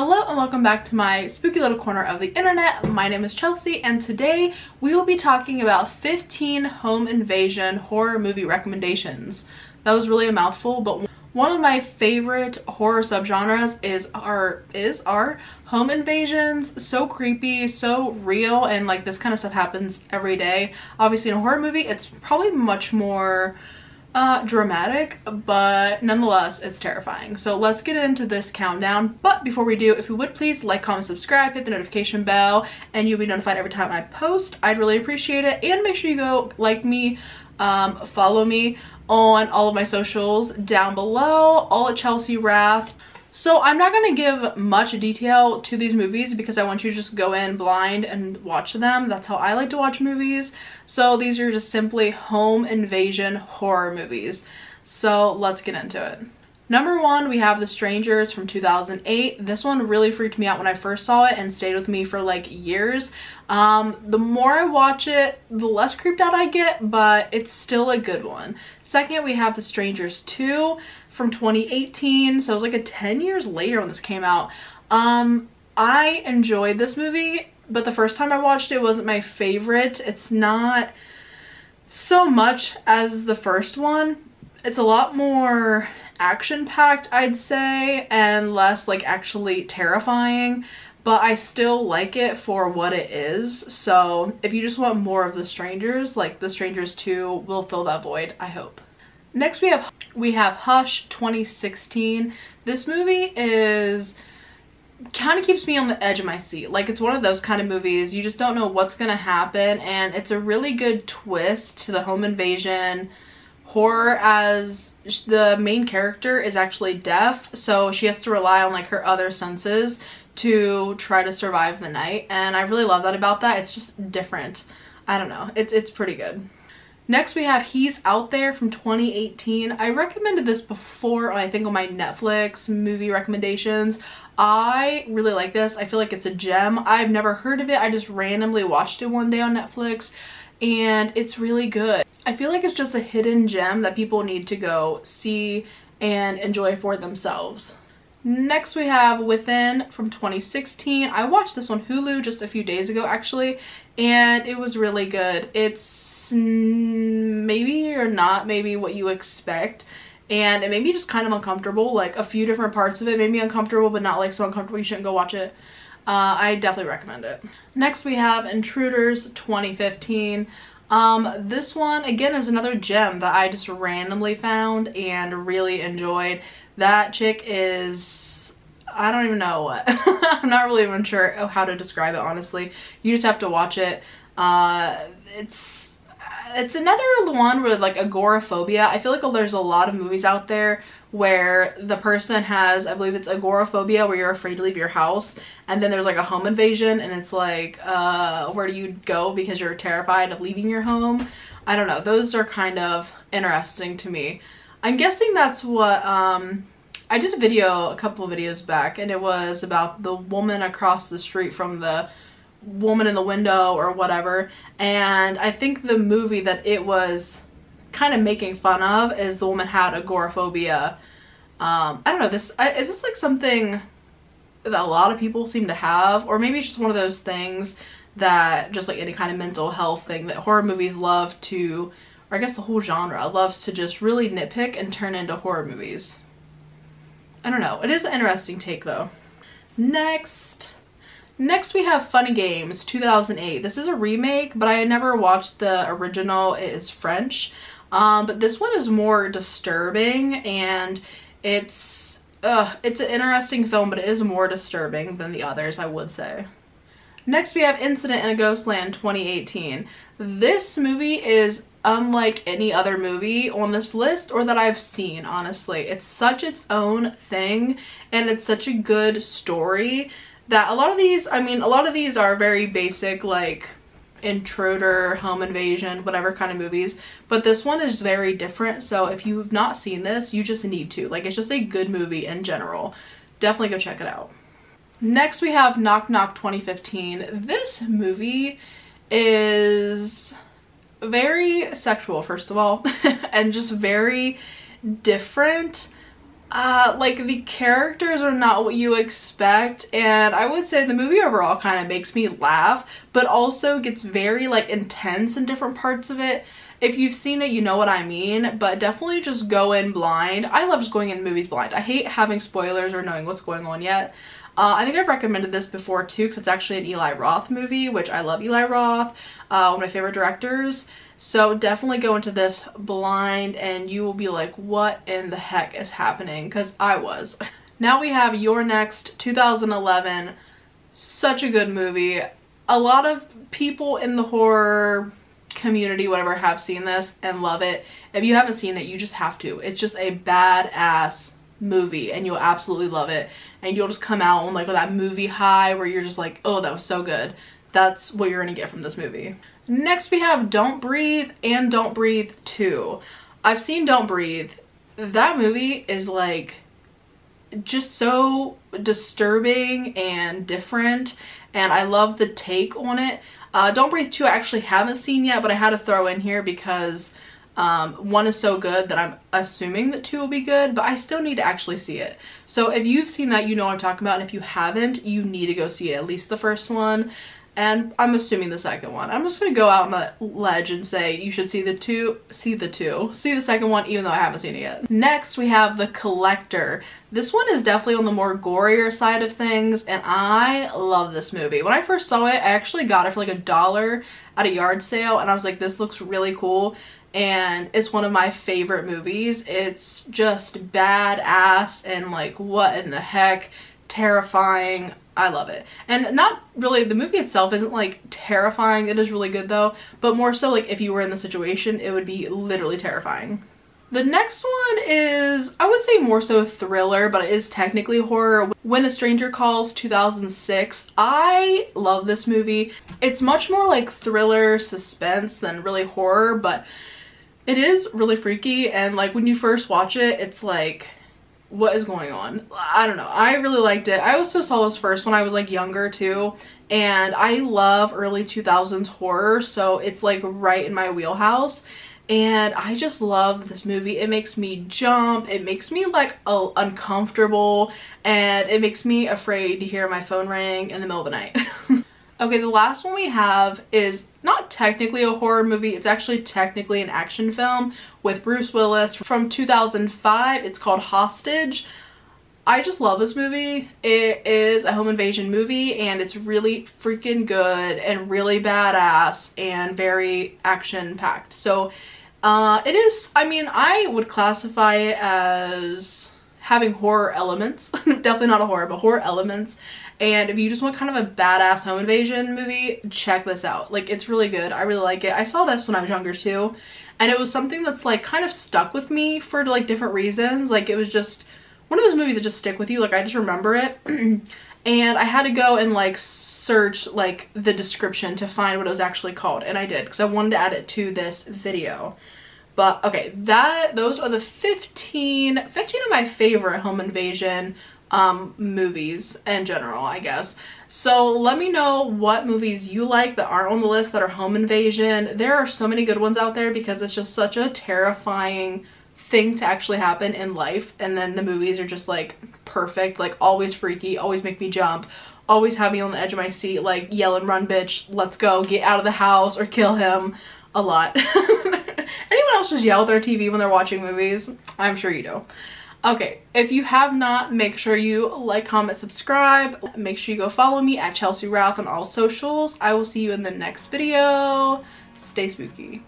Hello and welcome back to my spooky little corner of the internet. My name is Chelsea and today we will be talking about 15 home invasion horror movie recommendations. That was really a mouthful, but one of my favorite horror subgenres is our home invasions. So creepy, so real, and like this kind of stuff happens every day. Obviously in a horror movie it's probably much more dramatic, but nonetheless it's terrifying. So let's get into this countdown. But before we do, if you would please like, comment, subscribe, hit the notification bell, and you'll be notified every time I post. I'd really appreciate it. And make sure you go like me, follow me on all of my socials down below, all at Chelsea Wrath. So I'm not going to give much detail to these movies because I want you to just go in blind and watch them. That's how I like to watch movies. So these are just simply home invasion horror movies. So let's get into it. Number one, we have The Strangers from 2008. This one really freaked me out when I first saw it and stayed with me for like years. The more I watch it, the less creeped out I get, but it's still a good one. Second, we have The Strangers 2 from 2018. So it was like 10 years later when this came out. I enjoyed this movie, but the first time I watched it wasn't my favorite. It's not so much as the first one. It's a lot more action-packed, I'd say, and less like actually terrifying, but I still like it for what it is. So if you just want more of The Strangers, like The Strangers 2 will fill that void, I hope. Next we have Hush 2016. This movie is kind of keeps me on the edge of my seat. Like, it's one of those kind of movies you just don't know what's gonna happen, and it's a really good twist to the home invasion horror, as the main character is actually deaf, so she has to rely on like her other senses to try to survive the night, and I really love that about that. It's just different. I don't know, it's pretty good. Next we have He's Out There from 2018. I recommended this before, I think, on my Netflix movie recommendations. I really like this. I feel like it's a gem. I've never heard of it. I just randomly watched it one day on Netflix and it's really good. I feel like it's just a hidden gem that people need to go see and enjoy for themselves. Next we have Within from 2016. I watched this on Hulu just a few days ago actually, and it was really good. It's maybe or not maybe what you expect, and it made me just kind of uncomfortable. Like, a few different parts of it made me uncomfortable, but not like so uncomfortable you shouldn't go watch it. I definitely recommend it. Next we have Intruders 2015. This one again is another gem that I just randomly found and really enjoyed. That chick is, I don't even know what. I'm not really even sure how to describe it, honestly. You just have to watch it. It's another one with like agoraphobia. I feel like there's a lot of movies out there where the person has, I believe it's agoraphobia, where you're afraid to leave your house, and then there's like a home invasion and it's like, where do you go because you're terrified of leaving your home? I don't know, those are kind of interesting to me. I'm guessing that's what, I did a video a couple of videos back, and it was about the woman across the street from the woman in the window or whatever, and I think the movie that it was kind of making fun of is the woman had agoraphobia. I don't know, is this like something that a lot of people seem to have, or maybe it's just one of those things that, just like any kind of mental health thing, that horror movies love to, or I guess the whole genre loves to just really nitpick and turn into horror movies. I don't know, it is an interesting take though. Next we have Funny Games 2008. This is a remake, but I never watched the original. It is French. But this one is more disturbing, and it's an interesting film, but it is more disturbing than the others, I would say. Next we have Incident in a Ghostland 2018. This movie is unlike any other movie on this list or that I've seen, honestly. It's such its own thing, and it's such a good story that a lot of these are very basic, like intruder, home invasion, whatever kind of movies, but this one is very different. So if you've not seen this, you just need to. Like, it's just a good movie in general. Definitely go check it out. Next we have Knock Knock 2015. This movie is very sexual, first of all, and just very different. Like the characters are not what you expect, and I would say the movie overall kind of makes me laugh, but also gets very like intense in different parts of it. If you've seen it, you know what I mean, but definitely just go in blind. I love just going in movies blind. I hate having spoilers or knowing what's going on yet. I think I've recommended this before too, because it's actually an Eli Roth movie, which I love Eli Roth, one of my favorite directors. So definitely go into this blind and you will be like, what in the heck is happening? Because I was. Now we have Your Next, 2011. Such a good movie. A lot of people in the horror community, whatever, have seen this and love it. If you haven't seen it, you just have to. It's just a badass movie and you'll absolutely love it. And you'll just come out on like that movie high where you're just like, oh, that was so good. That's what you're gonna get from this movie. Next we have Don't Breathe and Don't Breathe 2. I've seen Don't Breathe. That movie is like just so disturbing and different, and I love the take on it. Don't Breathe 2 I actually haven't seen yet, but I had to throw in here because 1 is so good that I'm assuming that 2 will be good, but I still need to actually see it. So if you've seen that, you know what I'm talking about, and if you haven't, you need to go see it, at least the first one. And I'm assuming the second one. I'm just gonna go out on a ledge and say you should see the second one, even though I haven't seen it yet. Next we have The Collector. This one is definitely on the more gorier side of things, and I love this movie. When I first saw it, I actually got it for like $1 at a yard sale, and I was like, this looks really cool. And it's one of my favorite movies. It's just badass and like, what in the heck, terrifying. I love it. And not really, the movie itself isn't like terrifying. It is really good though, but more so like if you were in the situation, it would be literally terrifying. The next one is, I would say more so thriller, but it is technically horror. When a Stranger Calls, 2006. I love this movie. It's much more like thriller suspense than really horror, but it is really freaky, and like when you first watch it, it's like, what is going on? I don't know. I really liked it. I also saw this first when I was like younger too, and I love early 2000s horror, so it's like right in my wheelhouse. And I just love this movie. It makes me jump, it makes me like uncomfortable, and it makes me afraid to hear my phone ring in the middle of the night. Okay, the last one we have is not technically a horror movie. It's actually technically an action film with Bruce Willis from 2005. It's called Hostage. I just love this movie. It is a home invasion movie, and it's really freaking good and really badass and very action packed. So it is, I mean, I would classify it as having horror elements. Definitely not a horror, but horror elements. And if you just want kind of a badass home invasion movie, check this out. Like, it's really good. I really like it. I saw this when I was younger too, and it was something that's like kind of stuck with me for like different reasons. Like, it was just one of those movies that just stick with you. Like, I just remember it. And I had to go and like search like the description to find what it was actually called, and I did because I wanted to add it to this video. But okay, those are the 15 of my favorite home invasion movies in general, I guess. So let me know what movies you like that aren't on the list that are home invasion. There are so many good ones out there because it's just such a terrifying thing to actually happen in life, and then the movies are just like perfect, like always freaky, always make me jump, always have me on the edge of my seat, like yell and run, bitch, let's go, get out of the house or kill him a lot. Anyone else just yell at their TV when they're watching movies? I'm sure you do. Okay, if you have not, make sure you like, comment, subscribe. Make sure you go follow me at Chelsie Routh on all socials. I will see you in the next video. Stay spooky.